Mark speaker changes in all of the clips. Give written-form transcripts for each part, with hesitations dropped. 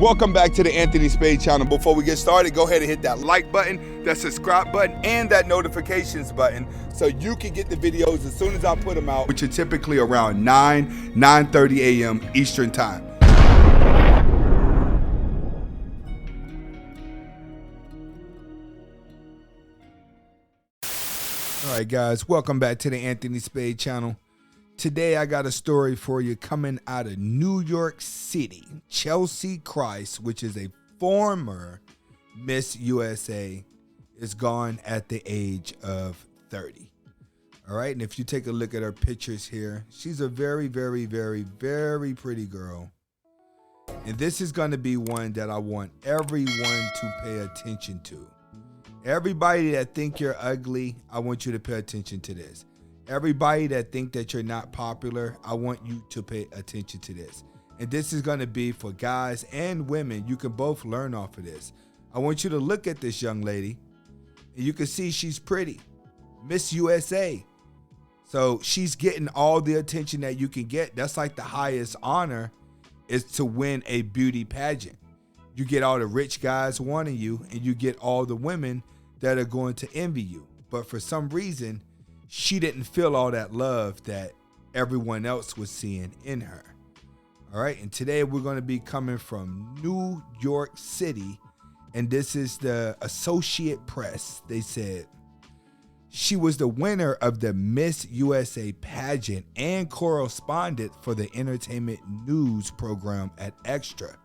Speaker 1: Welcome back to the Anthony Spade channel. Before we get started, go ahead and hit that like button, that subscribe button, and that notifications button so you can get the videos as soon as I put them out, which are typically around 9:30 a.m. Eastern time. All right, guys, welcome back to the Anthony Spade channel. Today, I got a story for you coming out of New York City. Cheslie Kryst, which is a former Miss USA, is gone at the age of 30. All right, and if you take a look at her pictures here, she's a very, very, very, very pretty girl. And this is going to be one that I want everyone to pay attention to. Everybody that think you're ugly, I want you to pay attention to this. Everybody that think that you're not popular, I want you to pay attention to this. And this is going to be for guys and women. You can both learn off of this. I want you to look at this young lady, and you can see she's pretty. Miss USA. So she's getting all the attention that you can get. That's like the highest honor is to win a beauty pageant. You get all the rich guys wanting you, and you get all the women that are going to envy you. But for some reason, she didn't feel all that love that everyone else was seeing in her. All right, and today we're going to be coming from New York City, and this is the Associated Press. They said she was the winner of the Miss USA pageant and corresponded for the entertainment news program at Extra.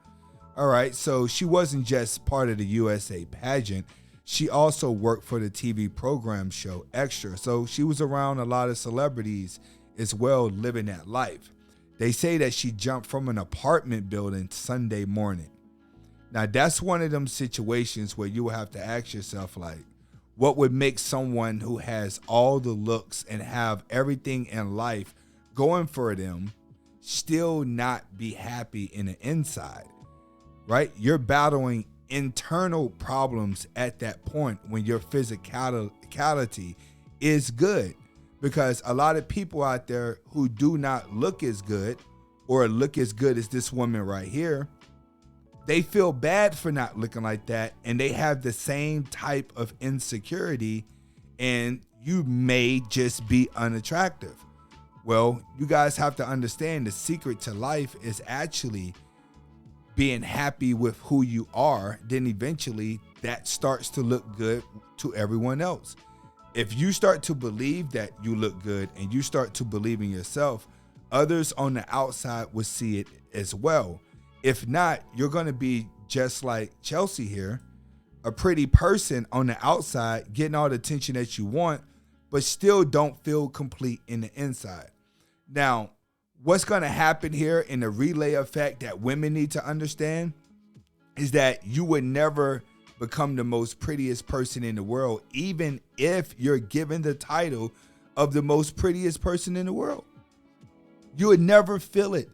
Speaker 1: All right, so she wasn't just part of the USA pageant. She also worked for the TV program show Extra. So she was around a lot of celebrities as well, living that life. They say that she jumped from an apartment building Sunday morning. Now, that's one of them situations where you will have to ask yourself, like, what would make someone who has all the looks and have everything in life going for them still not be happy in the inside, right? You're battling internal problems at that point when your physicality is good, because a lot of people out there who do not look as good or look as good as this woman right here, they feel bad for not looking like that, and they have the same type of insecurity, and you may just be unattractive. Well, you guys have to understand the secret to life is actually being happy with who you are. Then eventually that starts to look good to everyone else. If you start to believe that you look good and you start to believe in yourself, others on the outside will see it as well. If not, you're going to be just like Cheslie here, a pretty person on the outside, getting all the attention that you want, but still don't feel complete in the inside. Now, what's going to happen here in the relay effect that women need to understand is that you would never become the most prettiest person in the world, even if you're given the title of the most prettiest person in the world. You would never feel it.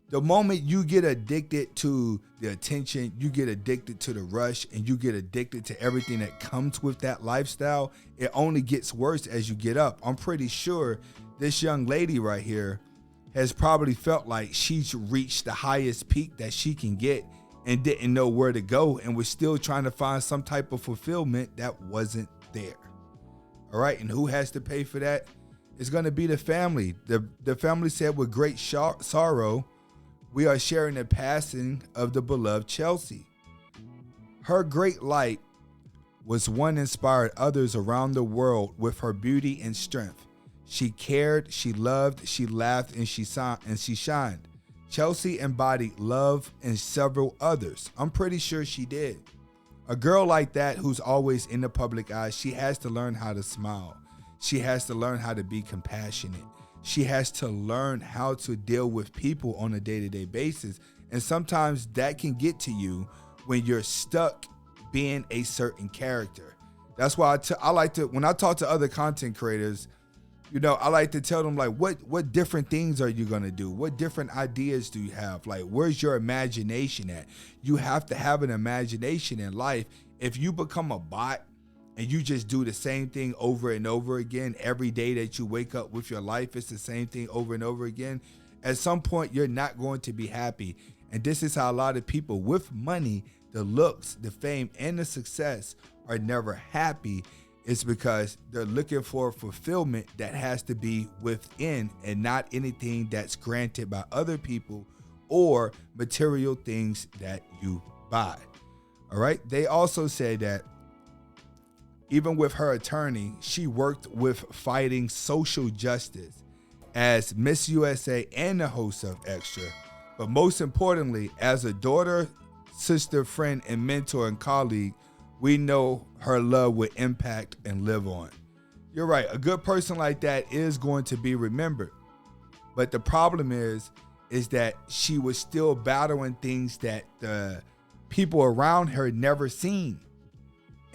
Speaker 1: The moment you get addicted to the attention, you get addicted to the rush, and you get addicted to everything that comes with that lifestyle, it only gets worse as you get up. I'm pretty sure this young lady right here has probably felt like she's reached the highest peak that she can get and didn't know where to go, and was still trying to find some type of fulfillment that wasn't there. All right, and who has to pay for that? It's going to be the family. The family said, with great sorrow, we are sharing the passing of the beloved Cheslie. Her great light was one inspired others around the world with her beauty and strength. She cared, she loved, she laughed, and she shined. Cheslie embodied love and several others. I'm pretty sure she did. A girl like that who's always in the public eye, she has to learn how to smile. She has to learn how to be compassionate. She has to learn how to deal with people on a day-to-day basis. And sometimes that can get to you when you're stuck being a certain character. That's why I like to, when I talk to other content creators, you know, I like to tell them, like, what different things are you going to do? What different ideas do you have? Like, where's your imagination at? You have to have an imagination in life. If you become a bot and you just do the same thing over and over again, every day that you wake up with your life, it's the same thing over and over again, at some point you're not going to be happy. And this is how a lot of people with money, the looks, the fame, and the success are never happy. It's because they're looking for fulfillment that has to be within and not anything that's granted by other people or material things that you buy. All right. They also say that even with her attorney, she worked with fighting social justice as Miss USA and the host of Extra. But most importantly, as a daughter, sister, friend, and mentor and colleague, we know her love would impact and live on. You're right. A good person like that is going to be remembered. But the problem is that she was still battling things that the people around her never seen.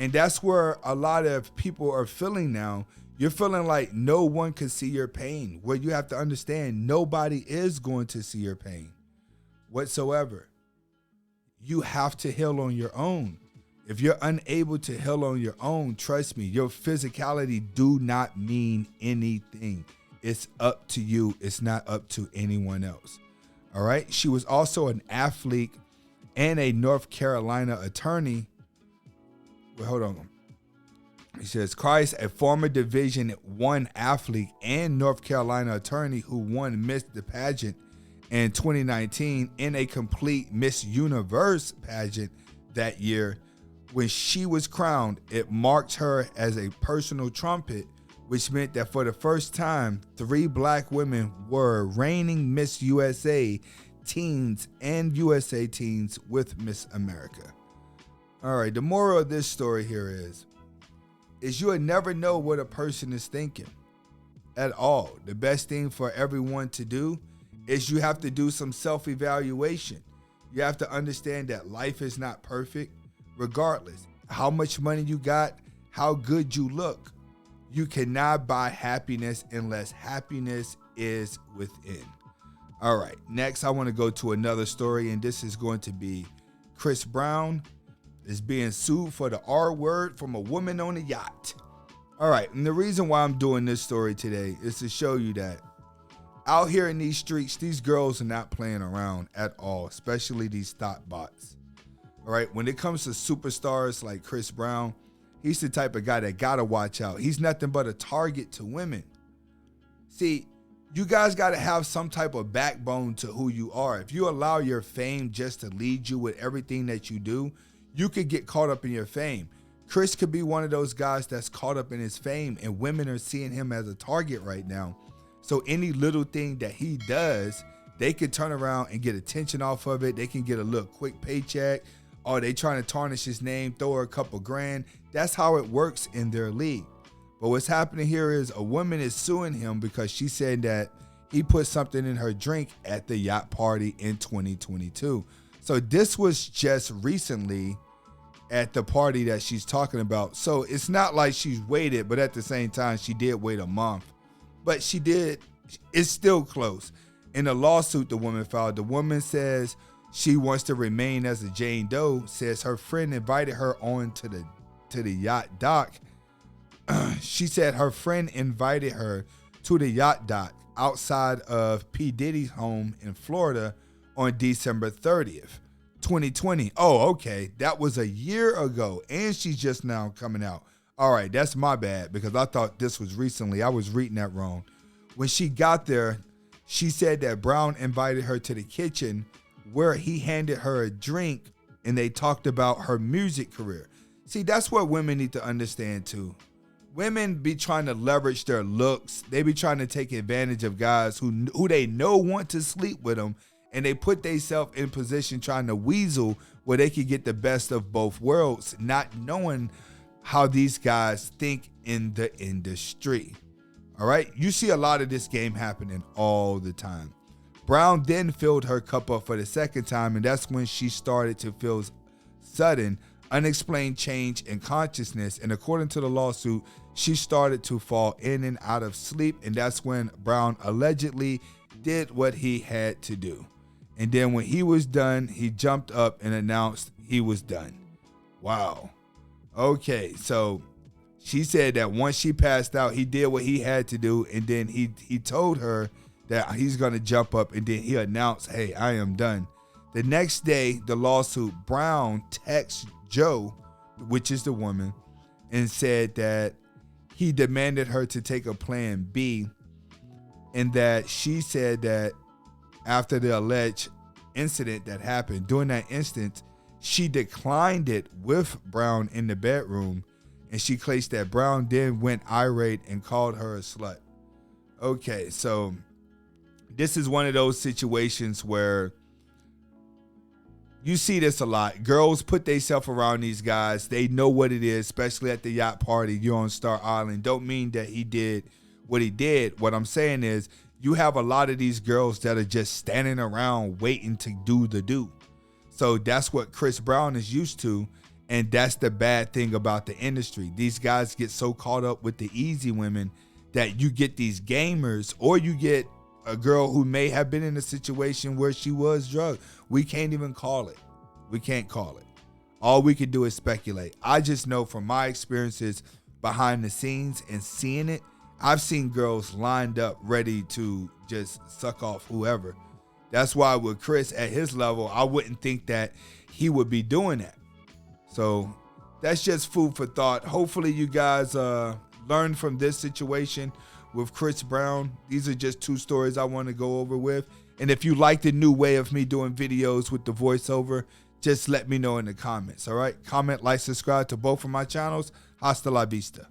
Speaker 1: And that's where a lot of people are feeling now. You're feeling like no one can see your pain. Well, you have to understand, nobody is going to see your pain whatsoever. You have to heal on your own. If you're unable to heal on your own, trust me, your physicality do not mean anything. It's up to you. It's not up to anyone else. All right. She was also an athlete and a North Carolina attorney. Well, hold on. He says, Kryst, a former Division I athlete and North Carolina attorney who won Miss the Pageant in 2019 in a complete Miss Universe pageant that year. When she was crowned, it marked her as a personal trumpet, which meant that for the first time, 3 black women were reigning Miss USA teens and USA teens with Miss America. All right, the moral of this story here is you would never know what a person is thinking at all. The best thing for everyone to do is you have to do some self-evaluation. You have to understand that life is not perfect. Regardless how much money you got, how good you look, you cannot buy happiness unless happiness is within. All right, next I want to go to another story, and this is going to be Chris Brown is being sued for the R word from a woman on a yacht. All right, and the reason why I'm doing this story today is to show you that out here in these streets, these girls are not playing around at all, especially these thought bots. All right, when it comes to superstars like Chris Brown, he's the type of guy that gotta watch out. He's nothing but a target to women. See, you guys gotta have some type of backbone to who you are. If you allow your fame just to lead you with everything that you do, you could get caught up in your fame. Chris could be one of those guys that's caught up in his fame, and women are seeing him as a target right now. So any little thing that he does, they could turn around and get attention off of it. They can get a little quick paycheck. Or they trying to tarnish his name, throw her a couple grand. That's how it works in their league. But what's happening here is a woman is suing him because she said that he put something in her drink at the yacht party in 2022. So this was just recently at the party that she's talking about. So it's not like she's waited, but at the same time, she did wait a month. But she did, it's still close. In a lawsuit the woman filed, the woman says she wants to remain as a Jane Doe, says her friend invited her on to the yacht dock. She said her friend invited her to the yacht dock outside of P. Diddy's home in Florida on December 30th, 2020. Oh, okay. That was a year ago, and she's just now coming out. All right, that's my bad because I thought this was recently. I was reading that wrong. When she got there, she said that Brown invited her to the kitchen where he handed her a drink and they talked about her music career. See, that's what women need to understand too. Women be trying to leverage their looks. They be trying to take advantage of guys who they know want to sleep with them, and they put themselves in position trying to weasel where they can get the best of both worlds, not knowing how these guys think in the industry. All right, you see a lot of this game happening all the time. Brown then filled her cup up for the second time, and that's when she started to feel sudden, unexplained change in consciousness. And according to the lawsuit, she started to fall in and out of sleep, and that's when Brown allegedly did what he had to do. And then when he was done, he jumped up and announced he was done. Wow. Okay, so she said that once she passed out, he did what he had to do, and then he told her that he's going to jump up, and then he announced, hey, I am done. The next day, the lawsuit, Brown texts Joe, which is the woman, and said that he demanded her to take a plan B, and that she said that after the alleged incident that happened, during that instance, she declined it with Brown in the bedroom, and she claims that Brown then went irate and called her a slut. Okay, so this is one of those situations where you see this a lot. Girls put themselves around these guys. They know what it is, especially at the yacht party. You're on Star Island. Don't mean that he did what he did. What I'm saying is you have a lot of these girls that are just standing around waiting to do the do. So that's what Chris Brown is used to, and that's the bad thing about the industry. These guys get so caught up with the easy women that you get these gamers, or you get a girl who may have been in a situation where she was drugged. We can't even call it. We can't call it. All we can do is speculate. I just know from my experiences behind the scenes and seeing it, I've seen girls lined up ready to just suck off whoever. That's why with Chris at his level, I wouldn't think that he would be doing that. So that's just food for thought. Hopefully you guys learn from this situation with Chris Brown. These are just two stories I want to go over with. And if you like the new way of me doing videos with the voiceover, just let me know in the comments, all right? Comment, like, subscribe to both of my channels. Hasta la vista.